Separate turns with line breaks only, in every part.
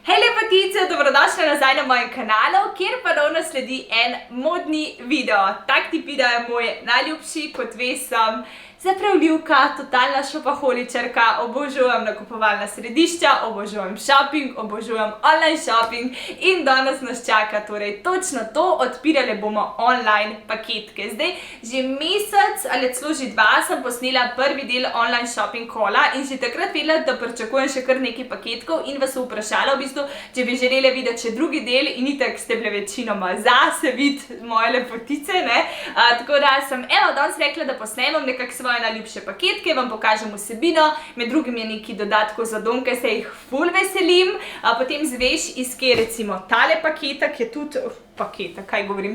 Hej lepotice, dobrodošli nazaj na mojem kanalu, kjer ponovno sledi en modni video. Tak tip video je moj najljubši, kot sem zapravljivka, totalna šopaholičarka, obožujem nakupovalna središča, obožujem shopping, obožujem online shopping in danes nas čaka torej točno to, odpirali bomo online paketke. Zdaj, že mesec ali celo že dva sem posnela prvi del online shopping kola in že takrat vedela, da pričakujem še kar nekaj paketkov in vas vprašala v bistvu, če bi želeli videti še drugi del in itak ste bile večinoma za se videti moje lepotice, ne? Tako da sem danes rekla, da posnemam nekako svoje najljubše paketke, vam pokažem vsebino, med drugim je nekaj dodatkov za dom, ker se jih ful veselim, potem zveš iz kje recimo tale paketek je tudi,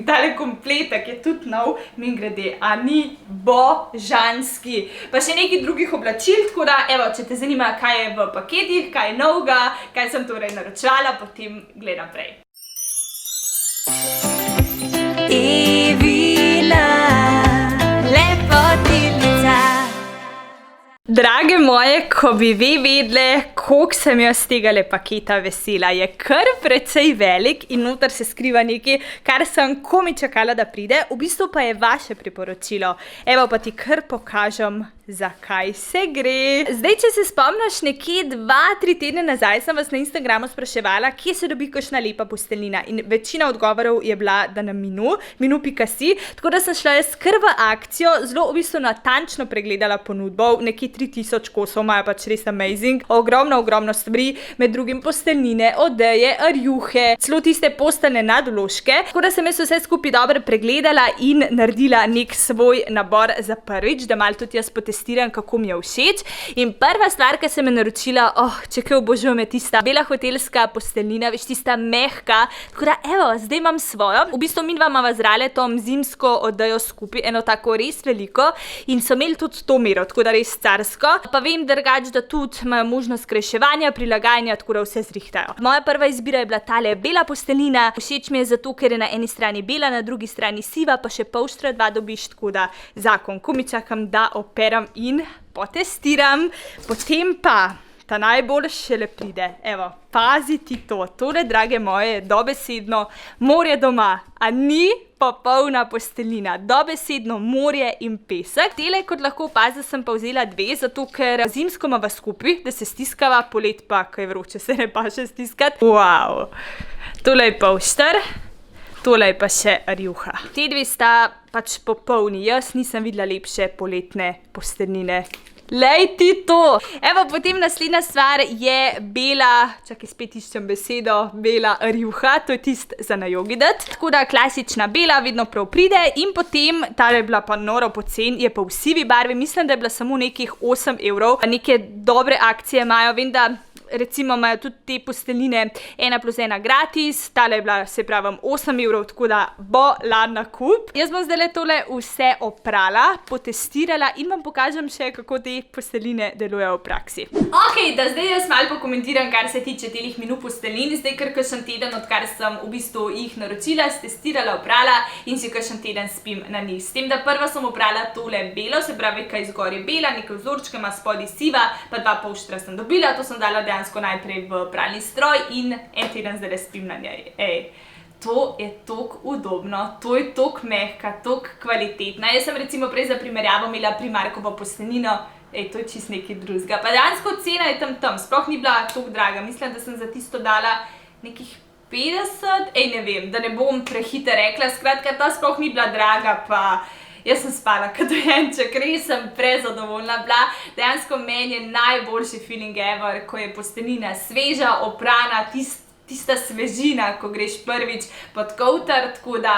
tale kompletek je tudi nov, mimogrede, a ni božanski. Pa še nekaj drugih oblačil, tako da, evo, če te zanima, kaj je v paketih, kaj je novega, kaj sem torej naročala, potem gledam prej. Drage moje, ko bi vi vedeli, koliko sem jaz tega paketa vesela, je kar precej velik in noter se skriva nekaj, kar sem komaj čakala, da pride, v bistvu pa je vaše priporočilo. Evo pa ti kar pokažem, zakaj se gre. Zdaj, če se spomniš, nekje 2-3 tedne nazaj sem vas na Instagramu spraševala, kje se dobi kakšna lepa posteljnina in večina odgovorov je bila, da na minu.si, tako da sem šla jaz kar v akcijo, zelo v bistvu natančno pregledala ponudbo, nekje 3000 kosov, imajo pač res amazing, ogromno stvari, med drugim posteljnine, odeje, rjuhe, celo tiste posteljne nadložke, tako da sem jaz vse skupaj dobro pregledala in naredila nek svoj nabor za prvič, da malo tudi jaz potestiram, kako mi je všeč. In prva stvar, ki sem je naročila, če kaj obožujem, je tista bela hotelska posteljnina, veš, tista mehka, tako da evo, zdaj imam svojo, v bistvu midva imava z Raletom zimsko odejo skupaj, eno tako res veliko in so imeli tudi to mero, tako da res carsko, pa vem drugače, da tudi imajo možnost skrajševanja, prilagajanja, tako da vse zrihtajo. Moja prva izbira je bila tale bela posteljnina, všeč mi je zato, ker je na eni strani bela, na drugi strani siva, pa še polštra 2 dobiš, tako da zakon komaj čakam, da operam in potestiram. Potem pa ta najbolj šele pride. Evo, pazi ti to. Tole, drage moje, dobesedno morje doma, a ni popolna posteljnina. Dobesedno morje in pesek. Tele, kot lahko opazi, sem pa vzela 2, zato ker zimsko imava skupaj, da se stiskava, polet pa, ko je vroče, se ne pa še stiskati. Wow. Tole je polšter. Tole je pa še rjuha. Te 2 sta pač popolni. Jaz nisem videla lepše poletne posteljnine. Lej ti to! Evo, potem naslednja stvar je bela, čakaj, spet iščem besedo, bela rjuha, to je tist za na jogi dati. Tako da klasična bela vedno prav pride in potem, tale je bila pa noro poceni, je pa v sivi barvi, mislim, da je bila samo nekih 8 evrov. Neke dobre akcije imajo, vem, da recimo imajo tudi te posteljnine 1+1 gratis, tale je bila, se pravim, 8 evrov, tako da bo ladna kup. Jaz bom zdaj tole vse oprala, potestirala in vam pokažem še, kako te posteljine delujejo v praksi. Ok, da zdaj jaz malo pokomentiram, kar se tiče telih minu posteljin, zdaj kar kakšen teden, odkar sem v bistvu jih naročila, stestirala, oprala in si kakšen teden spim na njih. S tem, da prva sem oprala tole belo, se pravi, kaj zgor je bela, nekaj vzorčka, ima spodaj siva, pa 2 polštra sem dobila, to sem dala dejansko najprej v pralni stroj in en teden zdaj spim na njej. To je toliko udobno, to je toliko mehka, toliko kvalitetna. Jaz sem recimo prej za primerjavo imela Primarkovo posteljnino, to je čist nekaj drugega. Pa dejansko cena je tam, sploh ni bila toliko draga, mislim, da sem za tisto dala nekih 50, ne vem, da ne bom prehite rekla, skratka, ta sploh ni bila draga, pa jaz sem spala kot dojenček, res sem prezadovoljna bila. Dejansko meni je najboljši feeling ever, ko je posteljnina sveža, oprana, tista svežina, ko greš prvič pod kovtar, tako da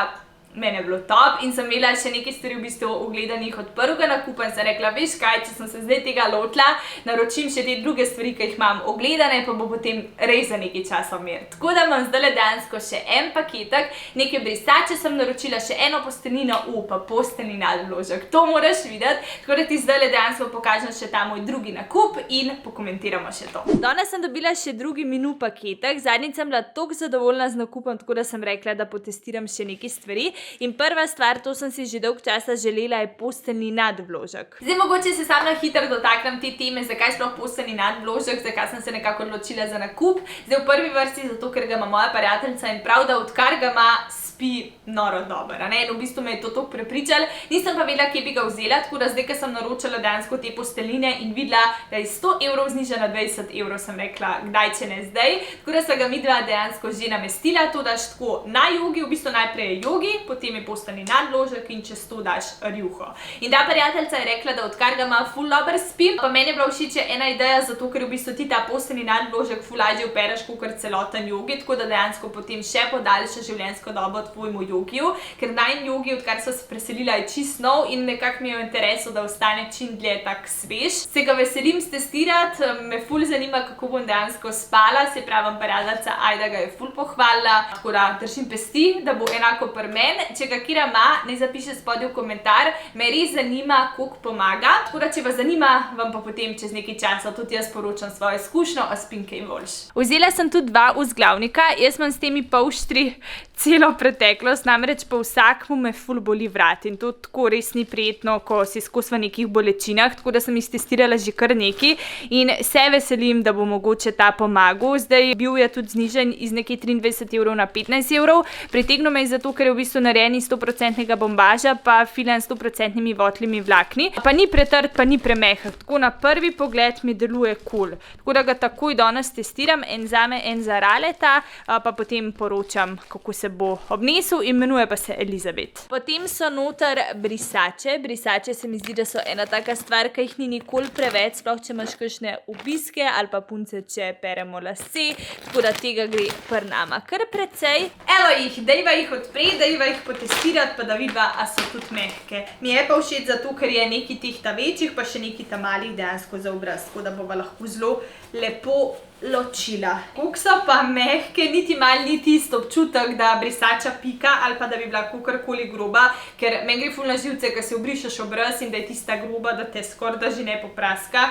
meni je bilo top in sem imela še nekaj stvari v bistvu ogledanih od prvega nakupa in sem rekla, veš kaj, če sem se zdaj tega lotila, naročim še te druge stvari, ki jih imam ogledane, pa bo potem res za nekaj časa mir. Tako da imam zdaj dejansko še en paketek, nekaj brisače sem naročila, še eno posteljnino, pa posteljni nadložek. To moraš videti, tako da ti zdaj dejansko pokažem še ta moj drugi nakup in pokomentiramo še to. Danes sem dobila še drugi minu paketek, zadnjič sem bila toliko zadovoljna z nakupom, tako da sem rekla, da potestiram še nekaj stvari. In prva stvar, to sem si že dolgo časa želela, je posteljni nadvložek. Zdaj mogoče se sam na hitro dotaknem te teme, zakaj sploh posteljni nadvložek, zakaj sem se nekako odločila za nakup. Zdaj v prvi vrsti zato, ker ga ima moja prijateljica in prav, da odkar ga ima, spi noro dobro, ne? In v bistvu me je to toliko prepričalo. Nisem pa vedela, kje bi ga vzela, tako da zdaj, ko sem naročila dejansko te posteljnine in videla, da je 100 evrov zniža na 20 evrov, sem rekla, kdaj, če ne zdaj. Tako da sva ga midva dejansko že namestila, to daš tako na jogi, v bistvu najprej je jogi, potem je posteljni nadvložek in čez to daš rjuho. In ta prijateljica je rekla, da odkar ga ima ful dobro spim, pa meni je bila všeč ena ideja, zato ker v bistvu ti ta posteljni nadvložek ful lažje opereš kakor celoten jogi, tako da dejansko potem še podaljša življenjsko dobo tvojemu jogiju, ker najin jogi, odkar sem se preselila, je čist nov in nekako mi je v interesu, da ostane čim dlje tak svež. Se ga veselim stestirati, me ful zanima, kako bom dejansko spala, se pravim, prijateljica Ajda ga je ful pohvalila, tako da držim pesti, da bo enako pri meni. Če ga kira ima, naj zapiše spodaj v komentar, me res zanima, koliko pomaga, tako da če vas zanima, vam pa potem čez nekaj časa tudi jaz poročam svojo izkušnjo, a spim kaj boljš. Vzela sem tudi 2 vzglavnika, jaz imam s temi polštri celo preteklost, namreč po vsakmu me ful boli vrat in to tako res ni prijetno, ko si skozi v nekih bolečinah, tako da sem iztestirala že kar nekaj in se veselim, da bo mogoče ta pomagal. Zdaj bil je tudi znižen iz nekaj 23 evrov na 15 evrov. Pritegnil me je zato, ker je v bistvu narejen iz 100% bombaža, pa filan s 100% votlimi vlakni, pa ni pretrd, pa ni premehek, tako na prvi pogled mi deluje cool. Tako da ga takoj danes testiram, en zame, en za Raleta, pa potem poročam, kako se bo obnesel, imenuje pa se Elizabeth. Potem so noter brisače. Brisače se mi zdi, da so ena taka stvar, ki jih ni nikoli preveč, sploh če imaš kakšne obiske ali pa punce, če peremo lase, tako da tega gre pri nama kar precej. Evo jih, dajva jih odpreti, dajva jih potestirati, pa da vidva, a so tudi mehke. Mi je pa všeč zato, ker je nekaj teh ta večjih, pa še nekaj ta malih dejansko za obraz, tako da bova lahko zelo lepo ločila. Koliko so pa mehke, niti mal ni tisti občutek, da brisača pika ali pa da bi bila kakorkoli groba, ker meni gre ful na živce, ko si obrišeš obraz in da je tista groba, da te skoraj da že ne popraska.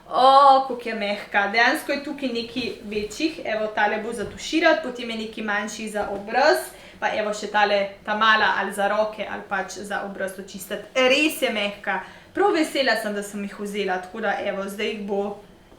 Koliko je mehka. Dejansko je tukaj nekaj večjih, evo tale bo za tuširati, potem je nekaj manjši za obraz, pa evo še tale ta mala ali za roke ali pač za obraz očistiti. Res je mehka. Prav vesela sem, da sem jih vzela, tako da evo, zdaj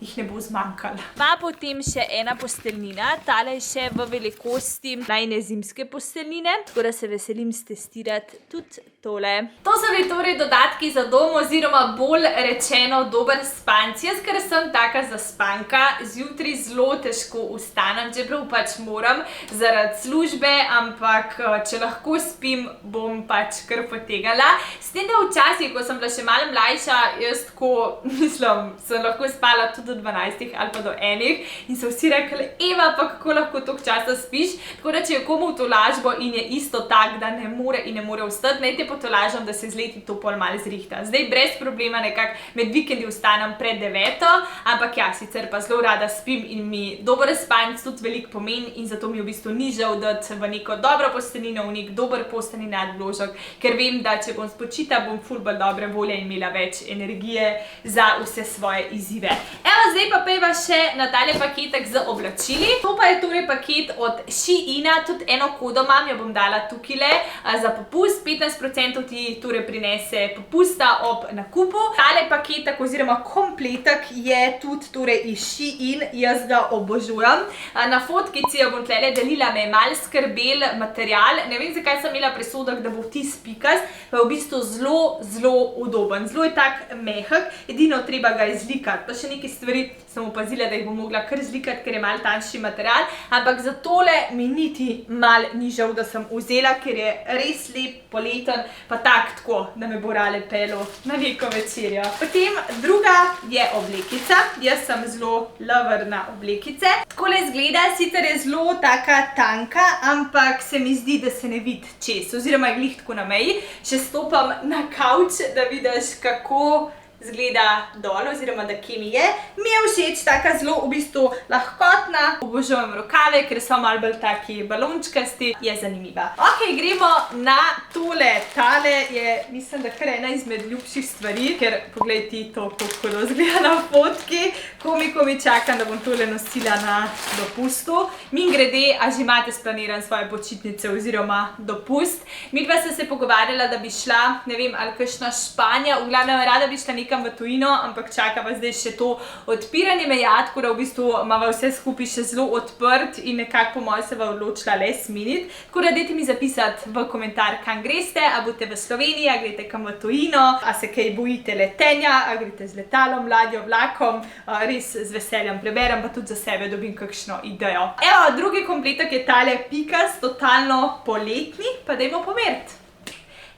jih ne bo zmanjkalo. Pa potem še ena posteljnina, tale je še v velikosti najine zimske posteljnine, tako da se veselim stestirati tudi tole. To so bili torej dodatki za dom oziroma bolj rečeno dober spanc. Jaz, ker sem taka zaspanka, zjutraj zelo težko vstanem, čeprav pač moram zaradi službe, ampak če lahko spim, bom pač kar potegala. S tem, da včasih, ko sem bila še malo mlajša, jaz tako, mislim, sem lahko spala tudi do 12 ali pa do 1 in so vsi rekli, Eva, pa kako lahko toliko časa spiš? Tako da, če je komu v tolažbo in je isto tak, da ne more in ne more vstati, naj te potolažam, da se z leti to pol malo zrihta. Zdaj brez problema nekako med vikendi vstanem pred 9, ampak ja, sicer pa zelo rada spim in mi dober spanc tudi veliko pomeni in zato mi v bistvu ni žal dati v neko dobro posteljnino, v nek dober posteljni nadvložek, ker vem, da če bom spočita, bom ful bolj dobre volje in imela več energije za vse svoje izzive. Evo, zdaj pa pejva še na tale paketek z oblačili. To pa je torej paket od Sheina, tudi eno kodo imam, jo bom dala tukajle za popust, 15% ti torej prinese popusta ob nakupu. Tale paketek oziroma kompletek je tudi torej iz Shein, jaz ga obožujem. Na fotkici jo bom tlele delila, me je malo skrbel material, ne vem, zakaj sem imela presodek, da bo tis pikas, pa je v bistvu zelo, zelo udoben. Zelo je tak mehek, edino treba ga izlikati, pa še nekaj stvari sem opazila, da jih bom mogla kar zlikati, ker je malo tanjši material, ampak za tole mi niti mal ni žal, da sem vzela, ker je res lep, poleten, pa tako, da me bo Rale pelil na neko večerjo. Potem druga je oblekica, jaz sem zelo lover na oblekice. Takole izgleda, sicer je zelo taka tanka, ampak se mi zdi, da se ne vidi čez, oziroma je glih tako na meji. Še stopam na kavč, da vidiš, kako zgleda dol, oziroma da kje mi je. Mi je všeč, taka zelo v bistvu lahkotna, obožujem rokave, ker so malo bolj taki balončkasti, je zanimiva. Ok, gremo na tole. Tale je, mislim, da kar ena izmed ljubših stvari, ker poglej ti to, kako zgleda na fotki. Komi čakam, da bom tole nosila na dopustu. Mimogrede, a že imate splaniran svoje počitnice oziroma dopust? Midva sem se pogovarjala, da bi šla, ne vem, ali kakšna Španija, v glavnem rada bi šla nekam v tujino, ampak čakava zdaj še to odpiranje meja, tako da v bistvu imava vse skupaj še zelo odprt in nekako po moje se va odločila last minute. Tako da dajte mi zapisati v komentar, kam greste, a boste v Sloveniji, a greste kam v tujino, a se kaj bojite letenja, a greste z letalom, ladjo, vlakom, res z veseljem preberem, pa tudi za sebe dobim kakšno idejo. Evo, drugi kompletek je tale Pikas, totalno poletni, pa dajmo pomeriti.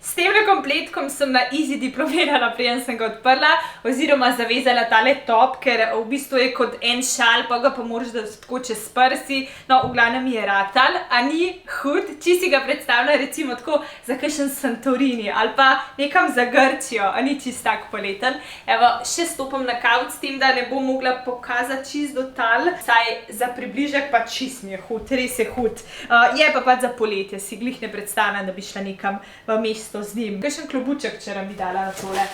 S temle kompletkom sem na easy diplomirala, preden sem ga odprla, oziroma zavezala tale top, ker v bistvu je kot en šal, pa ga pa moraš dati tako čez prsi. No, v glavnem mi je ratal, a ni hud, če si ga predstavlja recimo tako za kakšen Santorini ali pa nekam za Grčijo, a ni čist tak poleten. Evo, še stopam na kavč s tem, da ne bom mogla pokazati čist do tal, saj za približek pa čist mi je hud, res je hud. Je pa pač za poletje, si glih ne predstavljam, da bi šla nekam v mesto z njim. Kakšen klobuček včeraj bi dala na tole.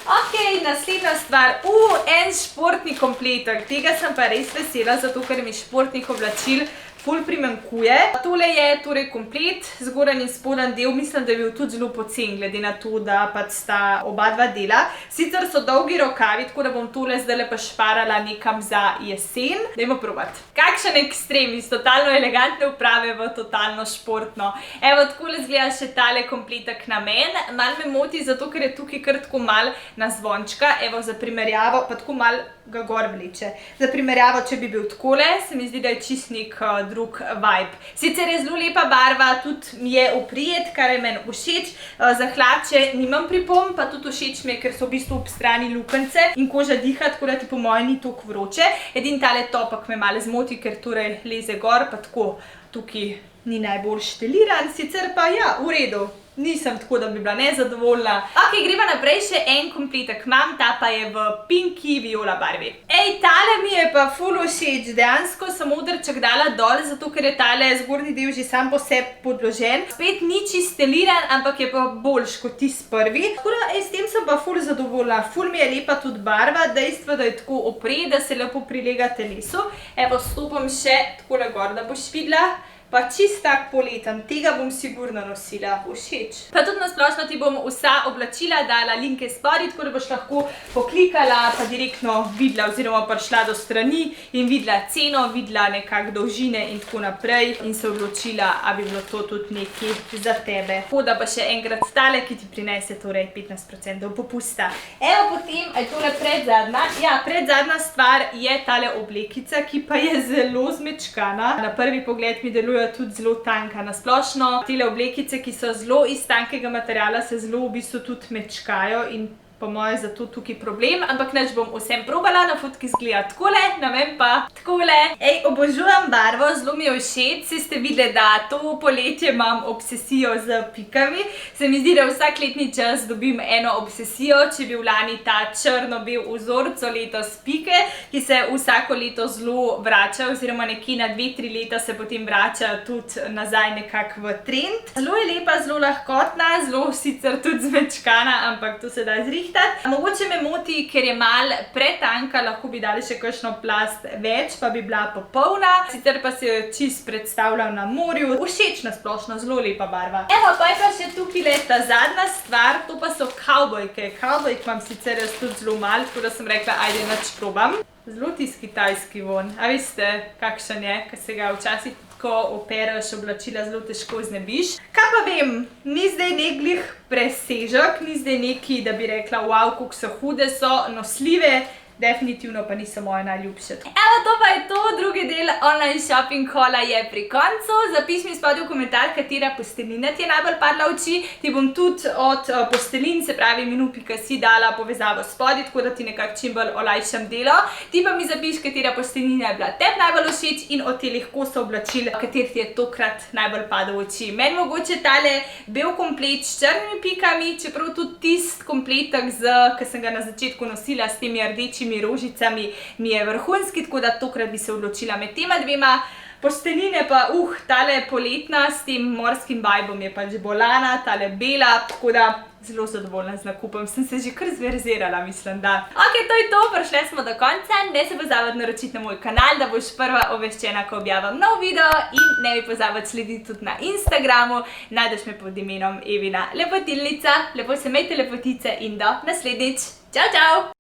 Ok, naslednja stvar. En športni kompletek. Tega sem pa res vesela, zato ker mi športnih oblačil ful primanjkuje. Tole je torej komplet, zgornji in spodnji del, mislim, da je bil tudi zelo pocen, glede na to, da pač sta oba dva dela. Sicer so dolgi rokavi, tako da bom tole zdajle pa šparala nekam za jesen. Dajmo probati. Kakšen ekstrem iz totalno elegantne uprave v totalno športno. Evo, takole izgleda še tale kompletek na men. Mal me moti, zato ker je tukaj kar tako mal na zvončka. Evo, za primerjavo, pa tako mal ga gor vleče. Za primerjavo, če bi bil takole, se mi zdi, da je čist nek drug vibe. Sicer je zelo lepa barva, tudi mi je oprijet, kar je meni všeč. Za hlače nimam pripomb, pa tudi všeč mi je, ker so v bistvu ob strani luknjice in koža diha, tako da ti po moje ni toliko vroče. Edini tale topak me malo zmoti, ker torej leze gor, pa tako tukaj ni najbolj štiliran, sicer pa ja, v redu. Nisem tako, da bi bila nezadovoljna. Ok, greva naprej, še en kompletek imam, ta pa je v pinki viola barvi. Ej, tale mi je pa ful všeč, dejansko sem modrček dala dol, zato ker je tale zgornji del že sam po sebi podložen. Spet ni čisteliran, ampak je pa boljš kot tisti prvi. Tako da, s tem sem pa ful zadovoljna. Ful mi je lepa tudi barva, dejstvo, da je tako opre, da se lepo prilega telesu. Evo, stopam še takole gor, da boš videla. Pa čist tak poleten, tega bom sigurno nosila, všeč. Pa tudi nasplošno ti bom vsa oblačila dala linke spodaj, tako da boš lahko poklikala, pa direktno videla oziroma prišla do strani in videla ceno, videla nekak dolžine in tako naprej in se odločila, a bi bilo to tudi nekaj za tebe. Tako da pa še enkrat tale, ki ti prinese torej 15% popusta. Evo, potem, aj tole predzadnja. Ja, predzadnja stvar je tale oblekica, ki pa je zelo zmečkana. Na prvi pogled mi deluje tudi zelo tanka. Na splošno tele oblekice, ki so zelo iz tankega materiala, se zelo v bistvu tudi mečkajo in po moje zato tukaj problem, ampak nič bom vsem probala, na fotki izgleda takole, na meni pa takole. Ej, obožujem barvo, zelo mi je všeč, si ste videli, da to poletje imam obsesijo z pikami. Se mi zdi, da vsak letni čas dobim eno obsesijo, če bi lani ta črno-bel vzorc, letos pike, ki se vsako leto zelo vrača, oziroma nekje na 2-3 leta se potem vrača tudi nazaj nekako v trend. Zelo je lepa, zelo lahkotna, zelo sicer tudi zmečkana, ampak to se da zrihtati. Mogoče me moti, ker je mal pretanka, lahko bi dali še kakšno plast več, pa bi bila popolna. Sicer pa se jo čist predstavljam na morju. Všeč na splošno, zelo lepa barva. Evo, pa je pa še tukaj ta zadnja stvar, to pa so kavbojke. Kavbojk imam sicer jaz tudi zelo mal, tako da sem rekla, ajde, nič probam. Zelo tisti kitajski von. A veste, kakšen je, ker se ga včasih ko opereš oblačila, zelo težko znebiš. Kaj pa vem, ni zdaj neglih presežek, ni zdaj neki, da bi rekla, wow, koliko so hude, so nosljive, definitivno pa niso moje najljubše. Evo, to pa je to, drugi del online shopping haula je pri koncu. Zapiši mi spodaj v komentar, katera posteljnina ti je najbolj padla v oči. Ti bom tudi od posteljin, se pravi menu.si, dala povezavo spodaj, tako da ti nekako čim bolj olajšam delo. Ti pa mi zapiši, katera posteljnina je bila tebi najbolj všeč in od telih kosov oblačil, kateri ti je tokrat najbolj padel v oči. Meni mogoče tale bel komplet s črnimi pikami, čeprav tudi tist kompletek, ki sem ga na začetku nosila s temi rdečimi rožicami, mi je vrhunski, tako da tokrat bi se odločila med tema dvema. Posteljnine pa, tale poletna s tem morskim vibom je pač bolana, tale bela, tako da zelo zadovoljna z nakupom. Sem se že kar zverzirala, mislim, da. Ok, to je to, prišli smo do konca. Ne se pozabiti naročiti na moj kanal, da boš prva obveščena, ko objavim nov video, in ne bi pozabiti slediti tudi na Instagramu. Najdeš me pod imenom Evina Lepotilnica. Lepo se imejte, lepotice, in do naslednjič. Čau, čau!